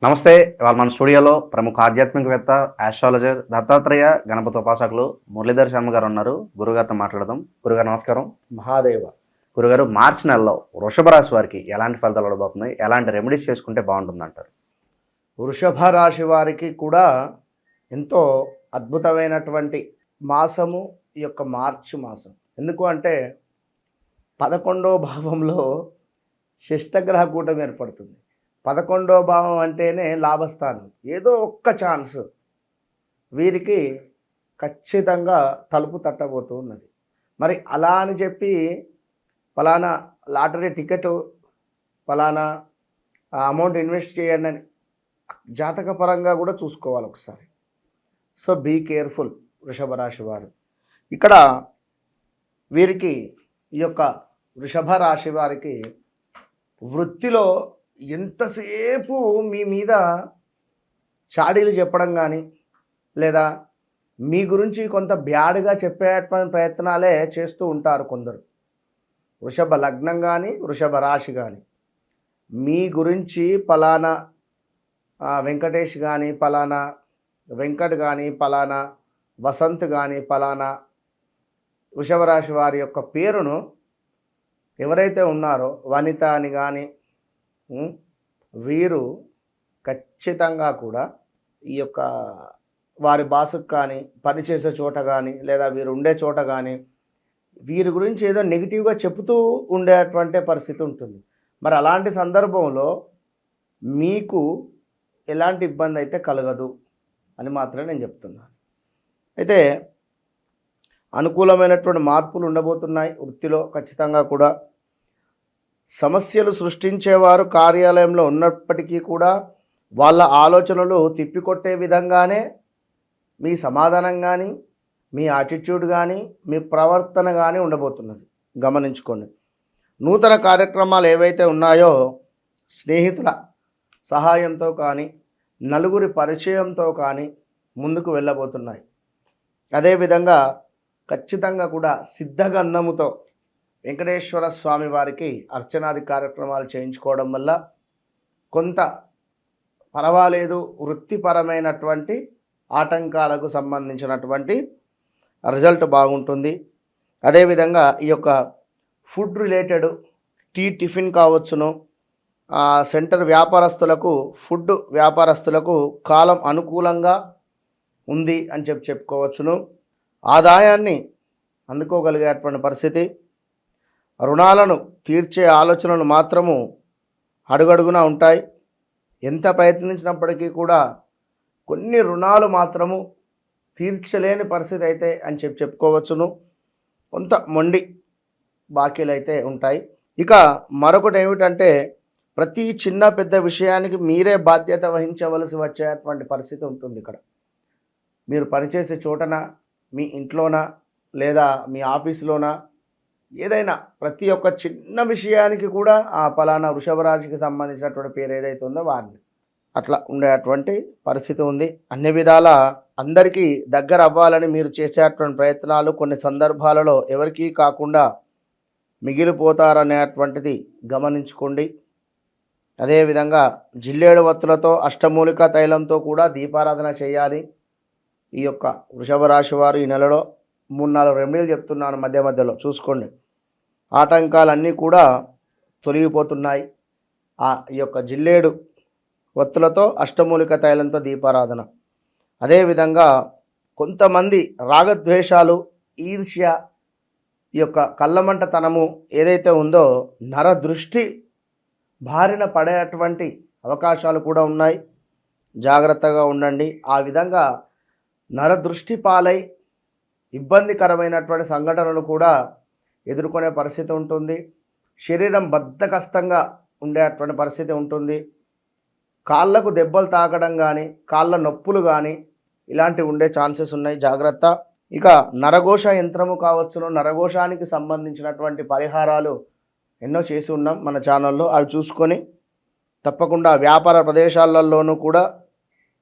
నమస్తే. ఇవాళ మన స్టూడియోలో ప్రముఖ ఆధ్యాత్మికవేత్త, ఆస్ట్రాలజర్, దత్తాత్రేయ గణపతి ఉపాసకులు మురళీధర్ శర్మ గారు ఉన్నారు. గురుగారితో మాట్లాడదాం. గురుగారు నమస్కారం. మహాదేవ. గురుగారు, మార్చి నెలలో వృషభ రాశి వారికి ఎలాంటి ఫలితాలు ఉండబోతున్నాయి? ఎలాంటి రెమెడీస్ చేసుకుంటే బాగుంటుందంటారు? వృషభ రాశి వారికి కూడా ఎంతో అద్భుతమైనటువంటి మాసము ఈ యొక్క మార్చి మాసం. ఎందుకు అంటే 11వ భావంలో షష్టగ్రహ కూటమి ఏర్పడుతుంది. 11వ భావం అంటేనే లాభస్థానం. ఏదో ఒక్క ఛాన్స్ వీరికి ఖచ్చితంగా తలుపు తట్టబోతూ ఉన్నది. మరి అలా అని చెప్పి ఫలానా లాటరీ టికెట్, ఫలానా అమౌంట్ ఇన్వెస్ట్ చేయండి అని జాతకపరంగా కూడా చూసుకోవాలి ఒకసారి. సో బీ కేర్ఫుల్ వృషభ రాశి వారు. ఇక్కడ వీరికి ఈ యొక్క వృషభ రాశి వారికి వృత్తిలో ఎంతసేపు మీ మీద చాడీలు చెప్పడం కానీ లేదా మీ గురించి కొంత బ్యాడ్గా చెప్పేటువంటి ప్రయత్నాలే చేస్తూ ఉంటారు కొందరు. వృషభ లగ్నం కానీ వృషభ రాశి కానీ మీ గురించి ఫలానా వెంకటేష్ కానీ, ఫలానా వెంకట్ కానీ, ఫలానా వసంత్ కానీ, ఫలానా వృషభ రాశి వారి యొక్క పేరును ఎవరైతే ఉన్నారో వనిత అని కానీ వీరు ఖచ్చితంగా కూడా ఈ యొక్క వారి బాసుకు కానీ, పనిచేసే చోట కానీ, లేదా వీరు ఉండే చోట కానీ వీరి గురించి ఏదో నెగిటివ్గా చెబుతూ ఉండేటువంటి పరిస్థితి ఉంటుంది. మరి అలాంటి సందర్భంలో మీకు ఎలాంటి ఇబ్బంది అయితే కలగదు అని మాత్రమే నేను చెప్తున్నాను. అయితే అనుకూలమైనటువంటి మార్పులు ఉండబోతున్నాయి వృత్తిలో. ఖచ్చితంగా కూడా సమస్యలు సృష్టించేవారు కార్యాలయంలో ఉన్నప్పటికీ కూడా వాళ్ళ ఆలోచనలు తిప్పికొట్టే విధంగానే మీ సమాధానం కానీ, మీ యాటిట్యూడ్ కానీ, మీ ప్రవర్తన కానీ ఉండబోతున్నది. గమనించుకోండి. నూతన కార్యక్రమాలు ఏవైతే ఉన్నాయో స్నేహితుల సహాయంతో కానీ, నలుగురి పరిచయంతో కానీ ముందుకు వెళ్ళబోతున్నాయి. అదేవిధంగా ఖచ్చితంగా కూడా సిద్ధగంధముతో వెంకటేశ్వర స్వామి వారికి అర్చనాది కార్యక్రమాలు చేయించుకోవడం వల్ల కొంత పర్వాలేదు, వృత్తిపరమైనటువంటి ఆటంకాలకు సంబంధించినటువంటి రిజల్ట్ బాగుంటుంది. అదేవిధంగా ఈ యొక్క ఫుడ్ రిలేటెడ్ టిఫిన్ కావచ్చును, సెంటర్ వ్యాపారస్తులకు, ఫుడ్ వ్యాపారస్తులకు కాలం అనుకూలంగా ఉంది అని చెప్పుకోవచ్చును. ఆదాయాన్ని అందుకోగలిగేటువంటి పరిస్థితి. రుణాలను తీర్చే ఆలోచనలు మాత్రము అడుగడుగునా ఉంటాయి. ఎంత ప్రయత్నించినప్పటికీ కూడా కొన్ని రుణాలు మాత్రము తీర్చలేని పరిస్థితి అయితే అని చెప్పుకోవచ్చును. కొంత మొండి బాకీలు అయితే ఉంటాయి. ఇక మరొకటి ఏమిటంటే ప్రతి చిన్న పెద్ద విషయానికి మీరే బాధ్యత వహించవలసి వచ్చేటువంటి పరిస్థితి ఉంటుంది. ఇక్కడ మీరు పనిచేసే చోటన, మీ ఇంట్లోనా, లేదా మీ ఆఫీసులోనా, ఏదైనా ప్రతి ఒక్క చిన్న విషయానికి కూడా ఆ ఫలానా వృషభ రాశికి సంబంధించినటువంటి పేరు ఏదైతే ఉందో వారిని అట్లా ఉండేటువంటి పరిస్థితి ఉంది. అన్ని విధాల అందరికీ దగ్గర అవ్వాలని మీరు చేసేటువంటి ప్రయత్నాలు కొన్ని సందర్భాలలో ఎవరికీ కాకుండా మిగిలిపోతారనేటువంటిది గమనించుకోండి. అదేవిధంగా జిల్లేడు వత్తులతో, అష్టమూలిక తైలంతో కూడా దీపారాధన చేయాలి. ఈ యొక్క వృషభ రాశి వారు ఈ నెలలో 3-4 రెమెడీలు చెప్తున్నాను, మధ్య మధ్యలో చూసుకోండి. ఆటంకాలన్నీ కూడా తొలగిపోతున్నాయి. ఈ యొక్క జిల్లేడు వత్తులతో, అష్టమూలిక తైలంతో దీపారాధన. అదేవిధంగా కొంతమంది రాగద్వేషాలు, ఈర్ష్య, ఈ యొక్క కళ్ళమంటతనము ఏదైతే ఉందో నరదృష్టి బారిన పడేటువంటి అవకాశాలు కూడా ఉన్నాయి. జాగ్రత్తగా ఉండండి. ఆ విధంగా నరదృష్టి పాలై ఇబ్బందికరమైనటువంటి సంఘటనలు కూడా ఎదుర్కొనే పరిస్థితి ఉంటుంది. శరీరం బద్ధకస్తంగా ఉండేటువంటి పరిస్థితి ఉంటుంది. కాళ్ళకు దెబ్బలు తాకడం కానీ, కాళ్ళ నొప్పులు కానీ ఇలాంటివి ఉండే ఛాన్సెస్ ఉన్నాయి. జాగ్రత్త. ఇక నరఘోష యంత్రము కావచ్చును, నరఘోషానికి సంబంధించినటువంటి పరిహారాలు ఎన్నో చేసి ఉన్నాం మన ఛానల్లో. అవి చూసుకొని తప్పకుండా వ్యాపార ప్రదేశాలలోనూ కూడా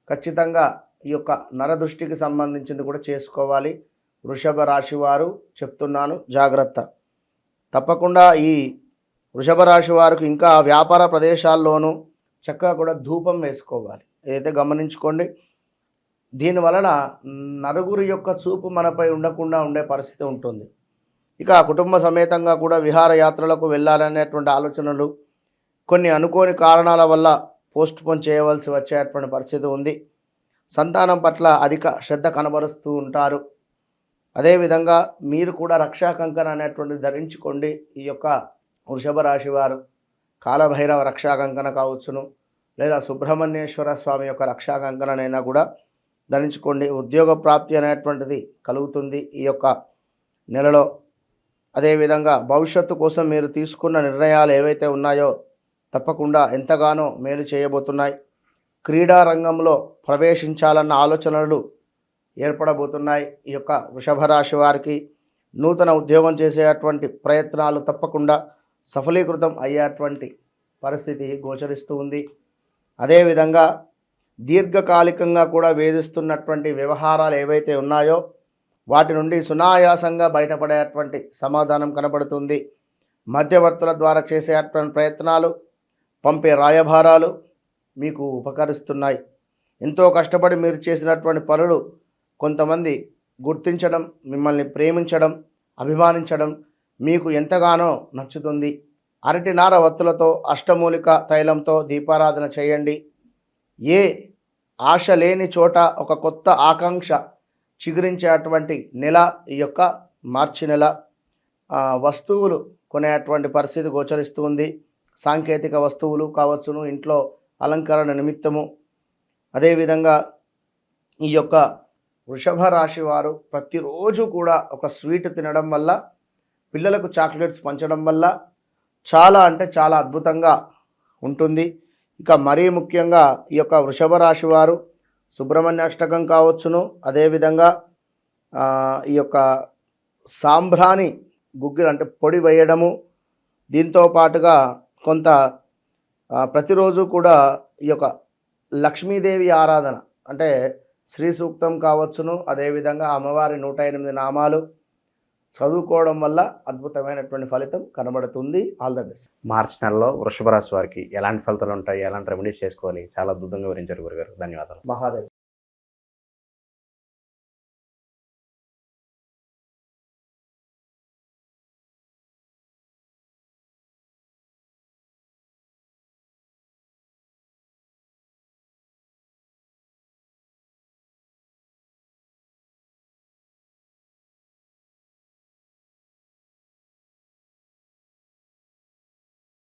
ఖచ్చితంగా ఈ యొక్క నరదృష్టికి సంబంధించింది కూడా చేసుకోవాలి. వృషభ రాశి వారు చెప్తున్నాను, జాగ్రత్త. తప్పకుండా ఈ వృషభ రాశి వారికి ఇంకా వ్యాపార ప్రదేశాల్లోనూ చక్కగా కూడా ధూపం వేసుకోవాలి. ఏదైతే గమనించుకోండి. దీని వలన నలుగురి యొక్క చూపు మనపై ఉండకుండా ఉండే పరిస్థితి ఉంటుంది. ఇక కుటుంబ సమేతంగా కూడా విహారయాత్రలకు వెళ్ళాలనేటువంటి ఆలోచనలు కొన్ని అనుకోని కారణాల వల్ల పోస్ట్పోన్ చేయవలసి వచ్చేటువంటి పరిస్థితి ఉంది. సంతానం పట్ల అధిక శ్రద్ధ కనబరుస్తూ ఉంటారు. అదేవిధంగా మీరు కూడా రక్షా కంకణ అనేటువంటిది ధరించుకోండి. ఈ యొక్క వృషభ రాశి వారు కాలభైరవ రక్షా కంకణ కావచ్చును, లేదా సుబ్రహ్మణ్యేశ్వర స్వామి యొక్క రక్షా కంకణనైనా కూడా ధరించుకోండి. ఉద్యోగ ప్రాప్తి అనేటువంటిది కలుగుతుంది ఈ యొక్క నెలలో. అదేవిధంగా భవిష్యత్తు కోసం మీరు తీసుకున్న నిర్ణయాలు ఏవైతే ఉన్నాయో తప్పకుండా ఎంతగానో మేలు చేయబోతున్నాయి. క్రీడా రంగంలో ప్రవేశించాలన్న ఆలోచనలు ఏర్పడబోతున్నాయి. ఈ యొక్క వృషభ రాశి వారికి నూతన ఉద్యోగం చేసేటువంటి ప్రయత్నాలు తప్పకుండా సఫలీకృతం అయ్యేటువంటి పరిస్థితి గోచరిస్తూ ఉంది. అదేవిధంగా దీర్ఘకాలికంగా కూడా వేధిస్తున్నటువంటి వ్యవహారాలు ఏవైతే ఉన్నాయో వాటి నుండి సునాయాసంగా బయటపడేటువంటి సమాధానం కనబడుతుంది. మధ్యవర్తుల ద్వారా చేసేటువంటి ప్రయత్నాలు, పంపే రాయభారాలు మీకు ఉపకరిస్తున్నాయి. ఎంతో కష్టపడి మీరు చేసినటువంటి పనులు కొంతమంది గుర్తించడం, మిమ్మల్ని ప్రేమించడం, అభిమానించడం మీకు ఎంతగానో నచ్చుతుంది. అరటి నార వత్తులతో అష్టమూలిక తైలంతో దీపారాధన చేయండి. ఏ ఆశ లేని చోట ఒక కొత్త ఆకాంక్ష చిగురించేటువంటి నెల ఈ యొక్క మార్చి నెల. వస్తువులు కొనేటువంటి పరిస్థితి గోచరిస్తుంది. సాంకేతిక వస్తువులు కావచ్చును, ఇంట్లో అలంకరణ నిమిత్తము. అదేవిధంగా ఈ యొక్క వృషభ రాశి వారు ప్రతిరోజు కూడా ఒక స్వీట్ తినడం వల్ల, పిల్లలకు చాక్లెట్స్ పంచడం వల్ల చాలా అంటే చాలా అద్భుతంగా ఉంటుంది. ఇక మరీ ముఖ్యంగా ఈ యొక్క వృషభ రాశి వారు సుబ్రహ్మణ్య అష్టకం కావచ్చును, అదేవిధంగా ఈ యొక్క సాంబ్రాణి గుగ్గిలు అంటే పొడి వేయడము, దీంతో పాటుగా కొంత ప్రతిరోజు కూడా ఈ యొక్క లక్ష్మీదేవి ఆరాధన అంటే శ్రీ సూక్తం కావచ్చును, అదేవిధంగా అమ్మవారి 108 నామాలు చదువుకోవడం వల్ల అద్భుతమైనటువంటి ఫలితం కనబడుతుంది. All the best. మార్చి నెలలో వృషభ రాశి వారికి ఎలాంటి ఫలితాలు ఉంటాయి, ఎలాంటి రెమెడీస్ చేసుకోవాలి, చాలా అద్భుతంగా వివరించారు గురుగారు. ధన్యవాదాలు. మహాదేవ్.